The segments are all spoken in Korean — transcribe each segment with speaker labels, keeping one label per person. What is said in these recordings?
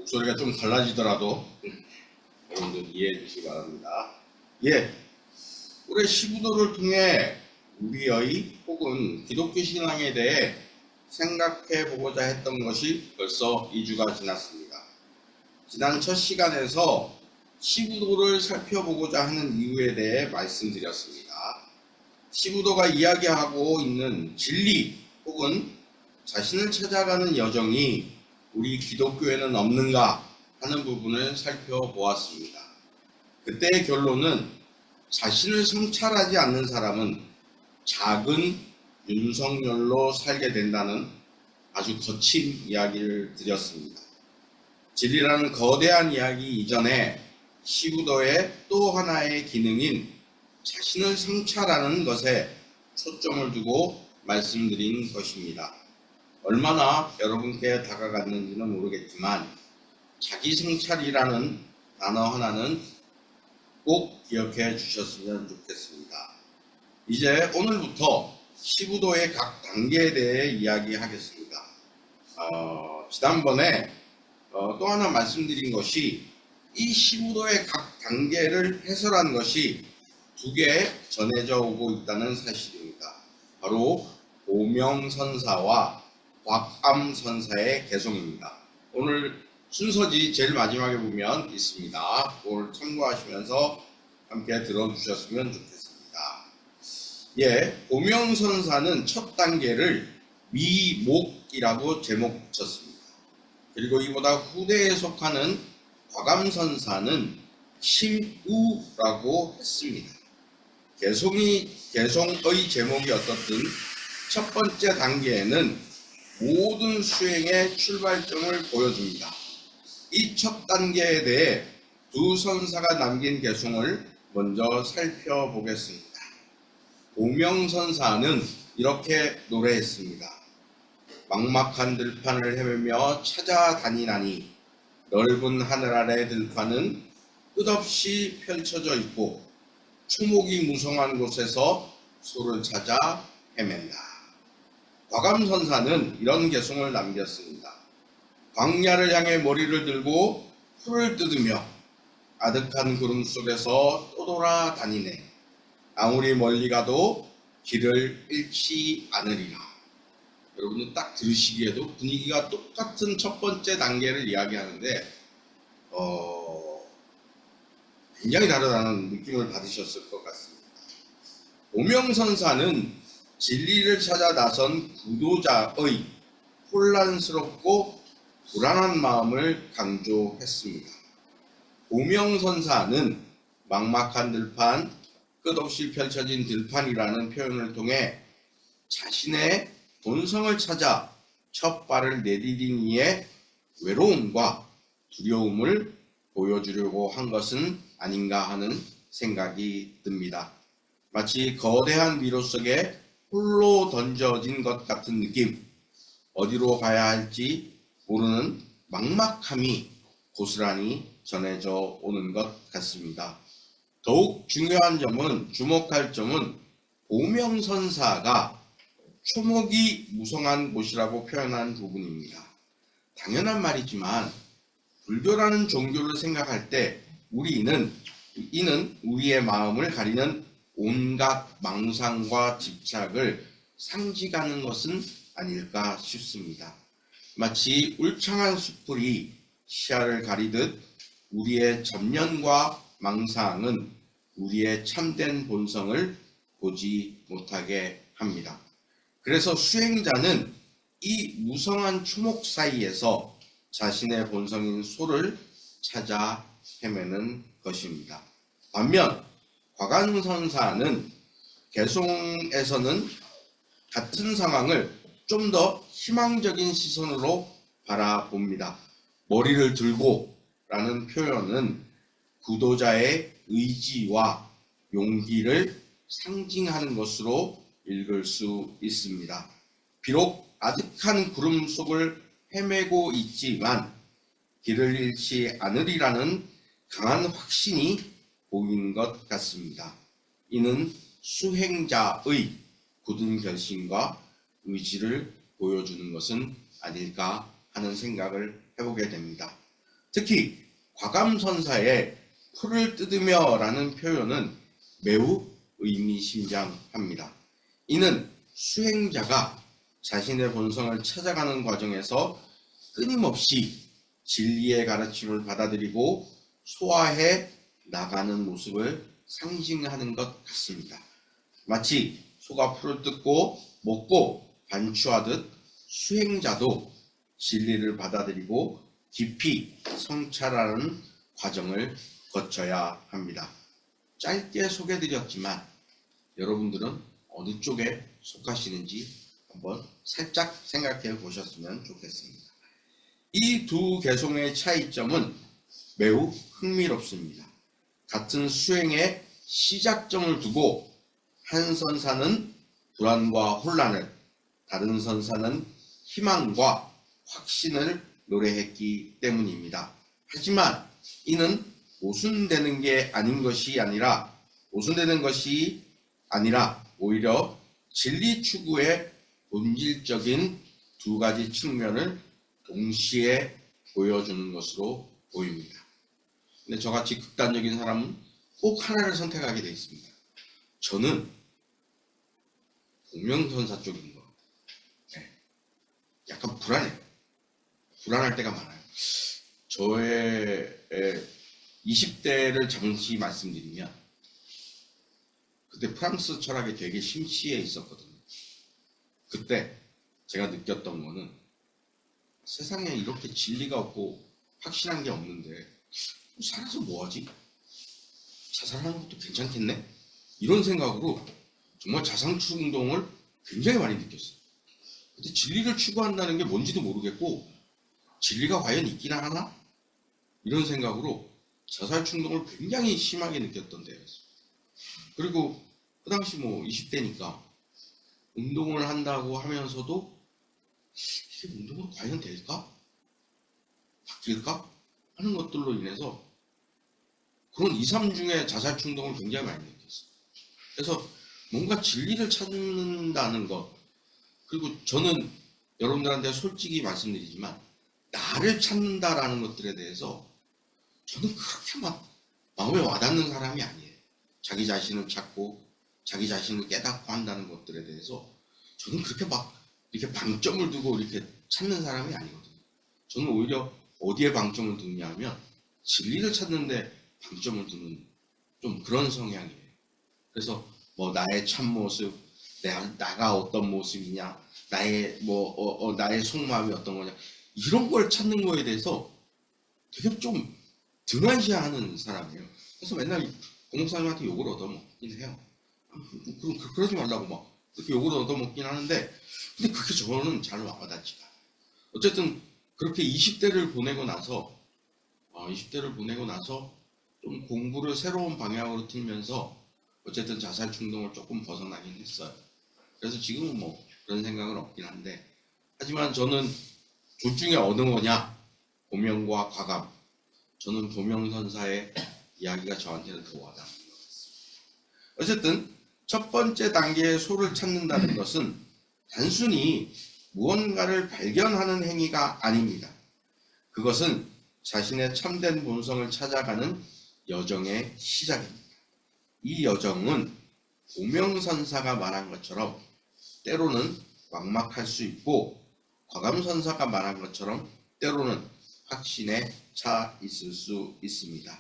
Speaker 1: 목소리가 좀 달라지더라도 여러분들 이해해 주시기 바랍니다. 예, 올해 시부도를 통해 우리의 혹은 기독교 신앙에 대해 생각해 보고자 했던 것이 벌써 2주가 지났습니다. 지난 첫 시간에서 시부도를 살펴보고자 하는 이유에 대해 말씀드렸습니다. 시부도가 이야기하고 있는 진리 혹은 자신을 찾아가는 여정이 우리 기독교에는 없는가 하는 부분을 살펴보았습니다. 그때의 결론은 자신을 성찰하지 않는 사람은 작은 윤석열로 살게 된다는 아주 거친 이야기를 드렸습니다. 진리라는 거대한 이야기 이전에 시부도의 또 하나의 기능인 자신을 성찰하는 것에 초점을 두고 말씀드린 것입니다. 얼마나 여러분께 다가갔는지는 모르겠지만 자기 성찰이라는 단어 하나는 꼭 기억해 주셨으면 좋겠습니다. 이제 오늘부터 시부도의 각 단계에 대해 이야기하겠습니다. 지난번에 또 하나 말씀드린 것이 이 시부도의 각 단계를 해설한 것이 두 개 전해져 오고 있다는 사실입니다. 바로 보명선사와 곽암선사의 개송입니다. 오늘 순서지 제일 마지막에 보면 있습니다. 그걸 참고하시면서 함께 들어주셨으면 좋겠습니다. 예, 보명선사는 첫 단계를 미목이라고 제목 붙였습니다. 그리고 이보다 후대에 속하는 곽암선사는 심우라고 했습니다. 개송의 제목이 어떻든 첫 번째 단계에는 모든 수행의 출발점을 보여줍니다. 이 첫 단계에 대해 두 선사가 남긴 개송을 먼저 살펴보겠습니다. 보명선사는 이렇게 노래했습니다. 막막한 들판을 헤매며 찾아다니나니 넓은 하늘 아래 들판은 끝없이 펼쳐져 있고 초목이 무성한 곳에서 소를 찾아 헤맨다. 곽암선사는 이런 개송을 남겼습니다. 광야를 향해 머리를 들고 풀을 뜯으며 아득한 구름 속에서 떠돌아다니네. 아무리 멀리 가도 길을 잃지 않으리라. 여러분들 딱 들으시기에도 분위기가 똑같은 첫 번째 단계를 이야기하는데 굉장히 다르다는 느낌을 받으셨을 것 같습니다. 보명선사는 진리를 찾아 나선 구도자의 혼란스럽고 불안한 마음을 강조했습니다. 보명선사는 막막한 들판, 끝없이 펼쳐진 들판이라는 표현을 통해 자신의 본성을 찾아 첫 발을 내디딘 이의 외로움과 두려움을 보여주려고 한 것은 아닌가 하는 생각이 듭니다. 마치 거대한 미로 속에 홀로 던져진 것 같은 느낌, 어디로 가야 할지 모르는 막막함이 고스란히 전해져 오는 것 같습니다. 더욱 중요한 점은, 주목할 점은 보명선사가 초목이 무성한 곳이라고 표현한 부분입니다. 당연한 말이지만 불교라는 종교를 생각할 때 이는 우리의 마음을 가리는 온갖 망상과 집착을 상징하는 것은 아닐까 싶습니다. 마치 울창한 숯불이 시야를 가리듯 우리의 접념과 망상은 우리의 참된 본성을 보지 못하게 합니다. 그래서 수행자는 이 무성한 초목 사이에서 자신의 본성인 소를 찾아 헤매는 것입니다. 반면 곽암선사는 개송에서는 같은 상황을 좀 더 희망적인 시선으로 바라봅니다. 머리를 들고 라는 표현은 구도자의 의지와 용기를 상징하는 것으로 읽을 수 있습니다. 비록 아득한 구름 속을 헤매고 있지만 길을 잃지 않으리라는 강한 확신이 보이는 것 같습니다. 이는 수행자의 굳은 결심과 의지를 보여주는 것은 아닐까 하는 생각을 해보게 됩니다. 특히 과감선사의 풀을 뜯으며 라는 표현은 매우 의미심장합니다. 이는 수행자가 자신의 본성을 찾아가는 과정에서 끊임없이 진리의 가르침을 받아들이고 소화해 나가는 모습을 상징하는 것 같습니다. 마치 소가 풀을 뜯고 먹고 반추하듯 수행자도 진리를 받아들이고 깊이 성찰하는 과정을 거쳐야 합니다. 짧게 소개드렸지만 여러분들은 어느 쪽에 속하시는지 한번 살짝 생각해 보셨으면 좋겠습니다. 이 두 개송의 차이점은 매우 흥미롭습니다. 같은 수행의 시작점을 두고 한 선사는 불안과 혼란을, 다른 선사는 희망과 확신을 노래했기 때문입니다. 하지만 이는 모순되는 것이 아니라 오히려 진리 추구의 본질적인 두 가지 측면을 동시에 보여주는 것으로 보입니다. 근데 저같이 극단적인 사람은 꼭 하나를 선택하게 되어 있습니다. 저는 공명선사 쪽인 거. 약간 불안해요. 불안할 때가 많아요. 저의 20대를 잠시 말씀드리면 그때 프랑스 철학에 되게 심취해 있었거든요. 그때 제가 느꼈던 거는 세상에 이렇게 진리가 없고 확실한 게 없는데 살아서 뭐하지? 자살하는 것도 괜찮겠네? 이런 생각으로 정말 자상추운동을 굉장히 많이 느꼈어요. 근데 진리를 추구한다는 게 뭔지도 모르겠고 진리가 과연 있기나 하나? 이런 생각으로 자살 충동을 굉장히 심하게 느꼈던 때였어요. 그리고 그 당시 20대니까 운동을 한다고 하면서도 이게 운동으로 과연 될까? 바뀔까? 하는 것들로 인해서 그런 2, 3중에 자살 충동을 굉장히 많이 느꼈어요. 그래서 뭔가 진리를 찾는다는 것, 그리고 저는 여러분들한테 솔직히 말씀드리지만 나를 찾는다라는 것들에 대해서 저는 그렇게 막 마음에 와닿는 사람이 아니에요. 자기 자신을 찾고 자기 자신을 깨닫고 한다는 것들에 대해서 저는 그렇게 막 이렇게 방점을 두고 이렇게 찾는 사람이 아니거든요. 저는 오히려 어디에 방점을 두냐 하면 진리를 찾는데 방점을 두는 좀 그런 성향이에요. 그래서 나의 참모습, 나가 어떤 모습이냐, 나의 속마음이 어떤 거냐, 이런 걸 찾는 거에 대해서 되게 좀 등한시하는 사람이에요. 그래서 맨날 공목사님한테 욕을 얻어먹긴 해요. 그럼 그러지 말라고 막 그렇게 욕을 얻어먹긴 하는데, 근데 그게 저는 잘 와닿지가 않아요. 어쨌든 그렇게 20대를 보내고 나서 좀 공부를 새로운 방향으로 틀면서 어쨌든 자살 충동을 조금 벗어나긴 했어요. 그래서 지금은 그런 생각은 없긴 한데, 하지만 저는 둘 중에 어느 거냐, 보명과 과감. 저는 보명선사의 이야기가 저한테는 더 와닿는 것 같습니다. 어쨌든 첫 번째 단계의 소를 찾는다는 것은 단순히 무언가를 발견하는 행위가 아닙니다. 그것은 자신의 참된 본성을 찾아가는 여정의 시작입니다. 이 여정은 보명선사가 말한 것처럼 때로는 막막할 수 있고, 과감선사가 말한 것처럼 때로는 확신에 차 있을 수 있습니다.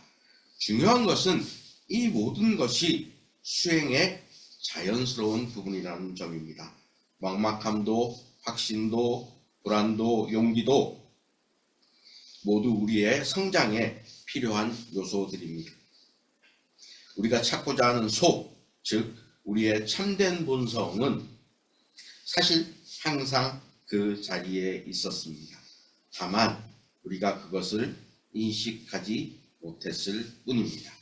Speaker 1: 중요한 것은 이 모든 것이 수행의 자연스러운 부분이라는 점입니다. 막막함도, 확신도, 불안도, 용기도 모두 우리의 성장에 필요한 요소들입니다. 우리가 찾고자 하는 소, 즉 우리의 참된 본성은 사실 항상 그 자리에 있었습니다. 다만 우리가 그것을 인식하지 못했을 뿐입니다.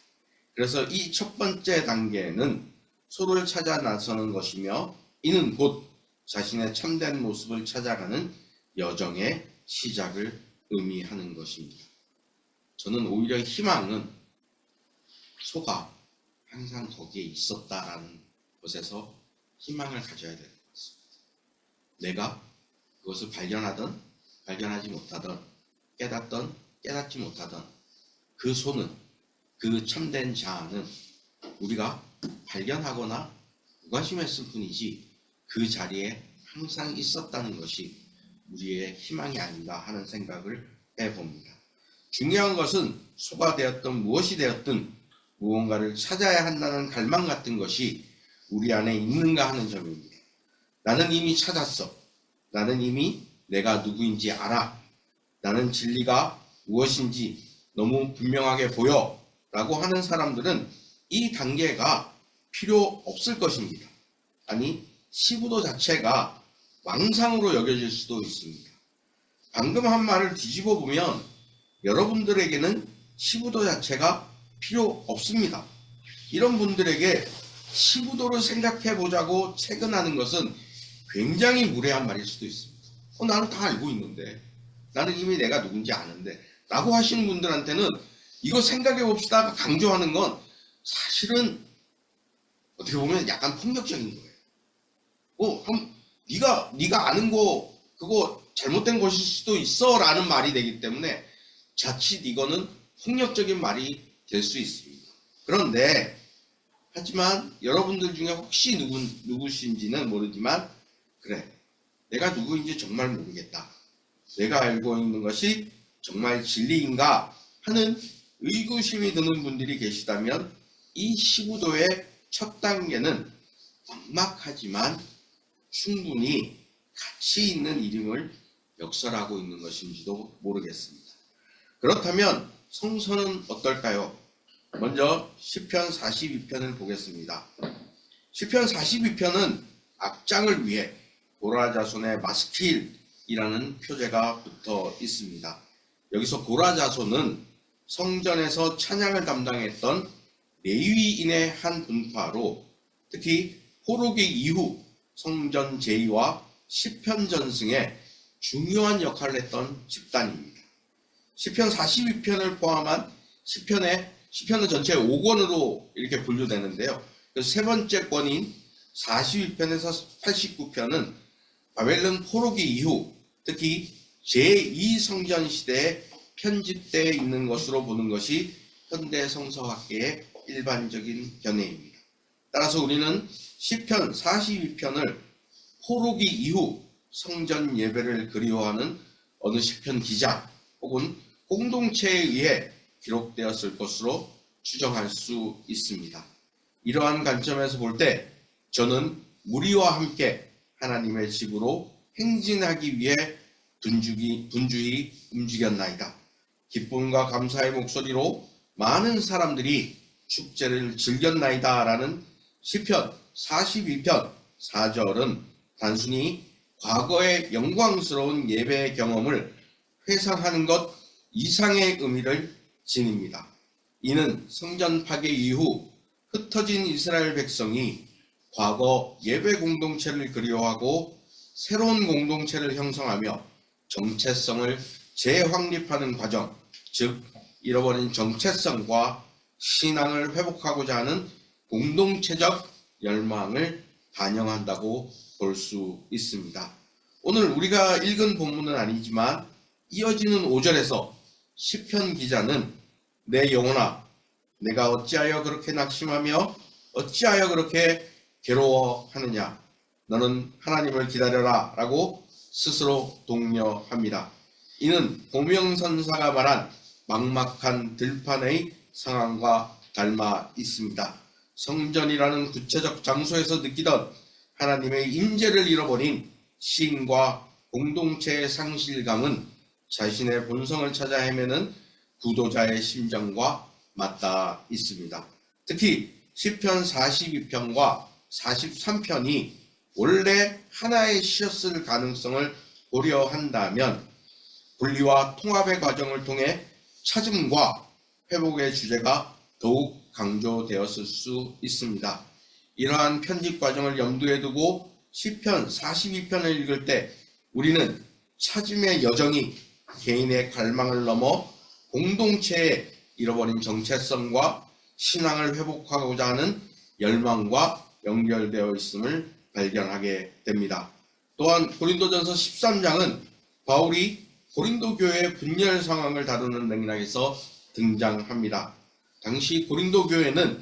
Speaker 1: 그래서 이 첫 번째 단계는 소를 찾아 나서는 것이며, 이는 곧 자신의 참된 모습을 찾아가는 여정의 시작을 의미하는 것입니다. 저는 오히려 희망은 소가 항상 거기에 있었다라는 것에서 희망을 가져야 될 것 같습니다. 내가 그것을 발견하든 발견하지 못하든 깨닫던 깨닫지 못하던 그 소는, 그 참된 자아는 우리가 발견하거나 무관심했을 뿐이지 그 자리에 항상 있었다는 것이 우리의 희망이 아닌가 하는 생각을 해봅니다. 중요한 것은 소가 되었든 무엇이 되었든 무언가를 찾아야 한다는 갈망 같은 것이 우리 안에 있는가 하는 점입니다. 나는 이미 찾았어. 나는 이미 내가 누구인지 알아. 나는 진리가 무엇인지 너무 분명하게 보여. 라고 하는 사람들은 이 단계가 필요 없을 것입니다. 아니, 시부도 자체가 망상으로 여겨질 수도 있습니다. 방금 한 말을 뒤집어 보면 여러분들에게는 시부도 자체가 필요 없습니다. 이런 분들에게 시부도를 생각해 보자고 채근하는 것은 굉장히 무례한 말일 수도 있습니다. 나는 다 알고 있는데, 나는 이미 내가 누군지 아는데 라고 하시는 분들한테는 이거 생각해 봅시다 강조하는 건 사실은 어떻게 보면 약간 폭력적인 거예요. 그럼 네가 아는 거 그거 잘못된 것일 수도 있어 라는 말이 되기 때문에 자칫 이거는 폭력적인 말이 될 수 있습니다. 그런데 하지만 여러분들 중에 혹시 누구신지는 모르지만 그래, 내가 누구인지 정말 모르겠다. 내가 알고 있는 것이 정말 진리인가 하는 의구심이 드는 분들이 계시다면 이 시부도의 첫 단계는 막막하지만 충분히 가치 있는 일임을 역설하고 있는 것인지도 모르겠습니다. 그렇다면 성서는 어떨까요? 먼저 시편 42편을 보겠습니다. 시편 42편은 악장을 위해 고라 자손의 마스킬이라는 표제가 붙어 있습니다. 여기서 고라 자손은 성전에서 찬양을 담당했던 레위인의 한 분파로 특히 포로기 이후 성전 제의와 시편 전승에 중요한 역할을 했던 집단입니다. 시편 42편을 포함한 시편은 전체 5권으로 이렇게 분류되는데요. 그래서 세 번째 권인 42편에서 89편은 바벨론 포로기 이후 특히 제2성전 시대에 편집되어 있는 것으로 보는 것이 현대 성서학계의 일반적인 견해입니다. 따라서 우리는 시편 42편을 포로기 이후 성전 예배를 그리워하는 어느 시편 기자 혹은 공동체에 의해 기록되었을 것으로 추정할 수 있습니다. 이러한 관점에서 볼 때 저는 무리와 함께 하나님의 집으로 행진하기 위해 분주히 움직였나이다. 기쁨과 감사의 목소리로 많은 사람들이 축제를 즐겼나이다 라는 시편 42편 4절은 단순히 과거의 영광스러운 예배 경험을 회상하는 것 이상의 의미를 지닙니다. 이는 성전 파괴 이후 흩어진 이스라엘 백성이 과거 예배 공동체를 그리워하고 새로운 공동체를 형성하며 정체성을 재확립하는 과정, 즉 잃어버린 정체성과 신앙을 회복하고자 하는 공동체적 열망을 반영한다고 볼 수 있습니다. 오늘 우리가 읽은 본문은 아니지만 이어지는 5절에서 시편 기자는 내 영혼아 내가 어찌하여 그렇게 낙심하며 어찌하여 그렇게 괴로워하느냐 너는 하나님을 기다려라 라고 스스로 독려합니다. 이는 고명선사가 말한 막막한 들판의 상황과 닮아 있습니다. 성전이라는 구체적 장소에서 느끼던 하나님의 임재를 잃어버린 시인과 공동체의 상실감은 자신의 본성을 찾아 헤매는 구도자의 심정과 맞닿아 있습니다. 특히 시편 42편과 43편이 원래 하나의 시였을 가능성을 고려한다면 분리와 통합의 과정을 통해 찾음과 회복의 주제가 더욱 강조되었을 수 있습니다. 이러한 편집 과정을 염두에 두고 시편 42편을 읽을 때 우리는 찾음의 여정이 개인의 갈망을 넘어 공동체의 잃어버린 정체성과 신앙을 회복하고자 하는 열망과 연결되어 있음을 발견하게 됩니다. 또한 고린도전서 13장은 바울이 고린도 교회의 분열 상황을 다루는 맥락에서 등장합니다. 당시 고린도 교회는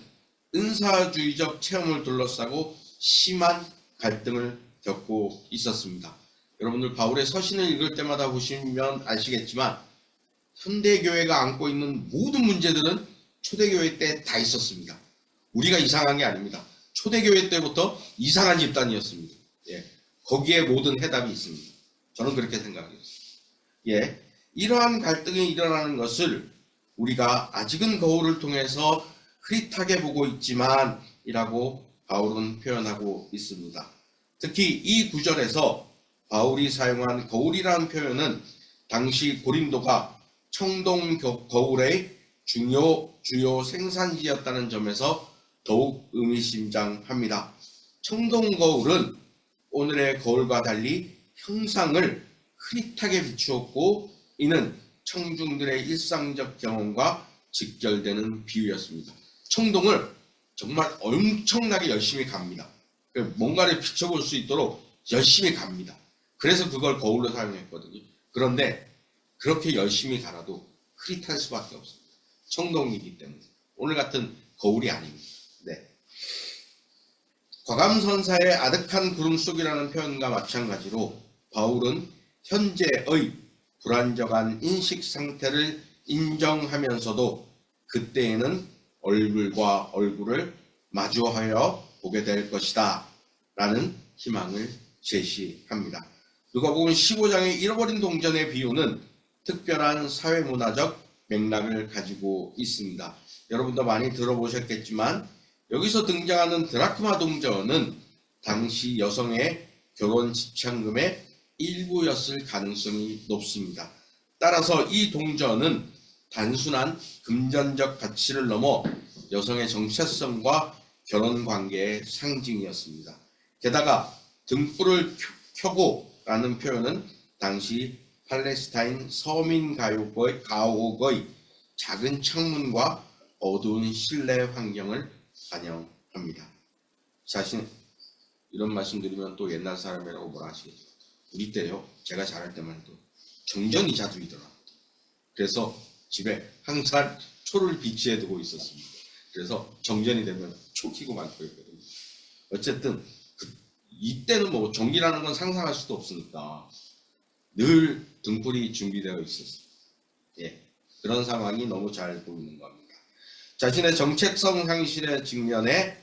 Speaker 1: 은사주의적 체험을 둘러싸고 심한 갈등을 겪고 있었습니다. 여러분들 바울의 서신을 읽을 때마다 보시면 아시겠지만 현대교회가 안고 있는 모든 문제들은 초대교회 때 다 있었습니다. 우리가 이상한 게 아닙니다. 초대교회 때부터 이상한 집단이었습니다. 거기에 모든 해답이 있습니다. 저는 그렇게 생각해요. 이러한 갈등이 일어나는 것을 우리가 아직은 거울을 통해서 흐릿하게 보고 있지만 이라고 바울은 표현하고 있습니다. 특히 이 구절에서 바울이 사용한 거울이라는 표현은 당시 고린도가 청동 거울의 주요 생산지였다는 점에서 더욱 의미심장합니다. 청동 거울은 오늘의 거울과 달리 형상을 흐릿하게 비추었고 이는 청중들의 일상적 경험과 직결되는 비유였습니다. 청동을 정말 엄청나게 열심히 갑니다. 뭔가를 비춰볼 수 있도록 열심히 갑니다. 그래서 그걸 거울로 사용했거든요. 그런데 그렇게 열심히 갈아도 흐릿할 수밖에 없습니다. 청동이기 때문에. 오늘 같은 거울이 아닙니다. 과감선사의 아득한 구름 속이라는 표현과 마찬가지로 바울은 현재의 불안정한 인식 상태를 인정하면서도 그때에는 얼굴과 얼굴을 마주하여 보게 될 것이다 라는 희망을 제시합니다. 누가복음 15장의 잃어버린 동전의 비유는 특별한 사회문화적 맥락을 가지고 있습니다. 여러분도 많이 들어보셨겠지만 여기서 등장하는 드라크마 동전은 당시 여성의 결혼 지참금의 일부였을 가능성이 높습니다. 따라서 이 동전은 단순한 금전적 가치를 넘어 여성의 정체성과 결혼관계의 상징이었습니다. 게다가 등불을 켜고 라는 표현은 당시 팔레스타인 서민 가옥의 작은 창문과 어두운 실내 환경을 반영합니다. 사실 이런 말씀 드리면 또 옛날 사람이라고 뭐라 하시겠죠. 우리 때요. 제가 자랄 때만 해도 정전이 자두이더라고요. 그래서 집에 항상 초를 비치해 두고 있었습니다. 그래서 정전이 되면 초 켜고 말고 했거든요. 어쨌든 이때는 뭐 전기라는 건 상상할 수도 없으니까 늘 등불이 준비되어 있었어요. 그런 상황이 너무 잘 보이는 겁니다. 자신의 정체성 상실의 직면에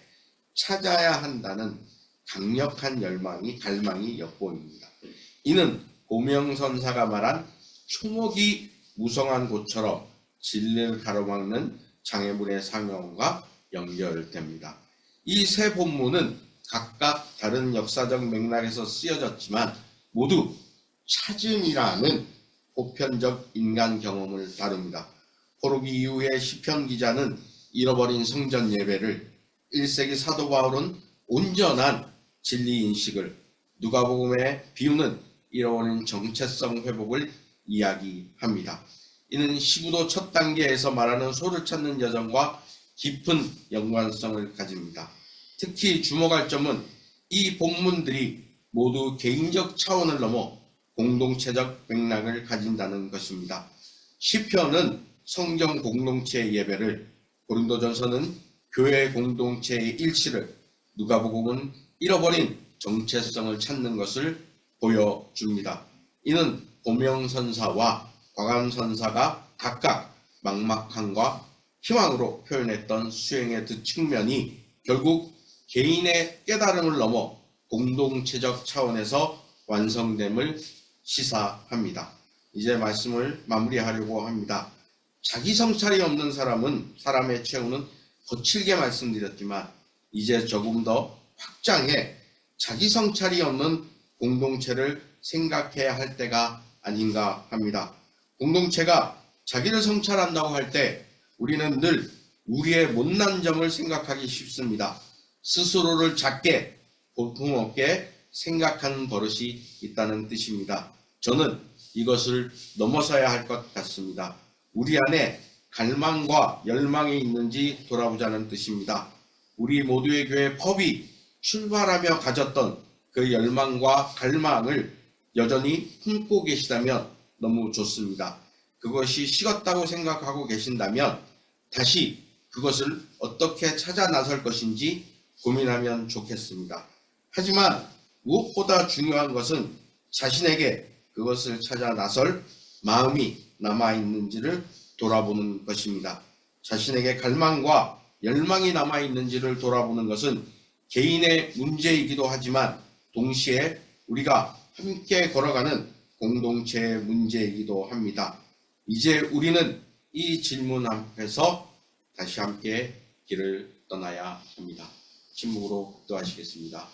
Speaker 1: 찾아야 한다는 강력한 갈망이 엿보입니다. 이는 고명선사가 말한 초목이 무성한 곳처럼 진리를 가로막는 장애물의 상형과 연결됩니다. 이 세 본문은 각각 다른 역사적 맥락에서 쓰여졌지만 모두 찾음이라는 보편적 인간 경험을 다룹니다. 포로기 이후에 시편 기자는 잃어버린 성전 예배를, 1세기 사도 바울은 온전한 진리 인식을, 누가복음의 비유는 잃어버린 정체성 회복을 이야기합니다. 이는 시구도 첫 단계에서 말하는 소를 찾는 여정과 깊은 연관성을 가집니다. 특히 주목할 점은 이 본문들이 모두 개인적 차원을 넘어 공동체적 맥락을 가진다는 것입니다. 시편은 성경 공동체의 예배를, 고린도전서는 교회 공동체의 일치를, 누가복음은 잃어버린 정체성을 찾는 것을 보여줍니다. 이는 고명선사와 과감선사가 각각 막막함과 희망으로 표현했던 수행의 두 측면이 결국 개인의 깨달음을 넘어 공동체적 차원에서 완성됨을 시사합니다. 이제 말씀을 마무리하려고 합니다. 자기 성찰이 없는 사람은 사람의 최후는 거칠게 말씀드렸지만 이제 조금 더 확장해 자기 성찰이 없는 공동체를 생각해야 할 때가 아닌가 합니다. 공동체가 자기를 성찰한다고 할 때 우리는 늘 우리의 못난 점을 생각하기 쉽습니다. 스스로를 작게 볼품없게 생각하는 버릇이 있다는 뜻입니다. 저는 이것을 넘어서야 할 것 같습니다. 우리 안에 갈망과 열망이 있는지 돌아보자는 뜻입니다. 우리 모두의 교회 펍이 출발하며 가졌던 그 열망과 갈망을 여전히 품고 계시다면 너무 좋습니다. 그것이 식었다고 생각하고 계신다면 다시 그것을 어떻게 찾아 나설 것인지 고민하면 좋겠습니다. 하지만 무엇보다 중요한 것은 자신에게 그것을 찾아 나설 마음이 남아있는지를 돌아보는 것입니다. 자신에게 갈망과 열망이 남아있는지를 돌아보는 것은 개인의 문제이기도 하지만 동시에 우리가 함께 걸어가는 공동체의 문제이기도 합니다. 이제 우리는 이 질문 앞에서 다시 함께 길을 떠나야 합니다. 침묵으로 기도하시겠습니다.